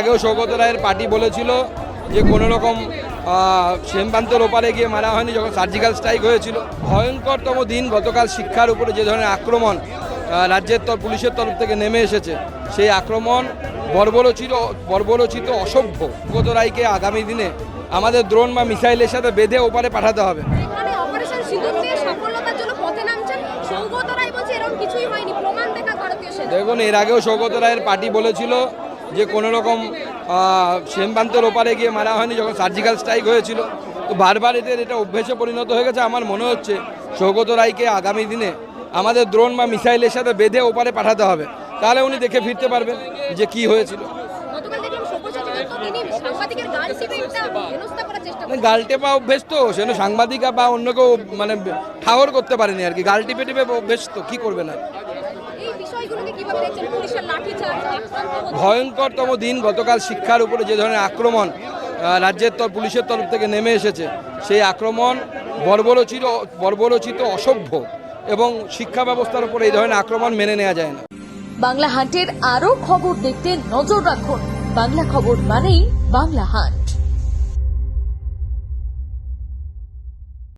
আগেও সৌগত রায়ের পার্টি বলেছিল যে কোনো রকম সীমান্তের ওপারে গিয়ে মারা হয়নি, যখন সার্জিক্যাল স্ট্রাইক হয়েছিল। ভয়ঙ্করতম দিন গতকাল শিক্ষার উপরে যে ধরনের আক্রমণ রাজ্যের পুলিশের তরফ থেকে নেমে এসেছে, সেই আক্রমণ বর্বরচিত অসভ্য। সৌগত রায়কে আগামী দিনে আমাদের ড্রোন বা মিসাইলের সাথে বেঁধে ওপারে পাঠাতে হবে। দেখুন, এর আগেও সৌগত রায়ের পার্টি বলেছিল যে কোনো রকম সীমান্তের ওপারে গিয়ে মারা হয়নি, যখন সার্জিক্যাল স্ট্রাইক হয়েছিল। তো বারবার এদের এটা অভ্যেসে পরিণত হয়ে গেছে। আমার মনে হচ্ছে সৌগত রায়কে আগামী দিনে আমাদের ড্রোন বা মিসাইলের সাথে বেঁধে ওপারে পাঠাতে হবে, তাহলে উনি দেখে ফিরতে পারবেন যে কি হয়েছিল। গালটেপা অভ্যেস তো, সেটা সাংবাদিকা বা অন্য কেউ মানে ঠাহর করতে পারেনি আর কি। গালটিপে টিপে অভ্যেস তো, কি করবে না। ভয়ঙ্করতম দিন গতকাল শিক্ষার উপরে যে ধরনের আক্রমণ রাজ্যের পুলিশের তরফ থেকে নেমে এসেছে, সেই আক্রমণ বর্বরচিত অসভ্য, এবং শিক্ষা ব্যবস্থার উপরে এই ধরনের আক্রমণ মেনে নেওয়া যায় না। বাংলা হান্টের আরো খবর দেখতে নজর রাখুন। বাংলা খবর মানেই বাংলা হান্ট।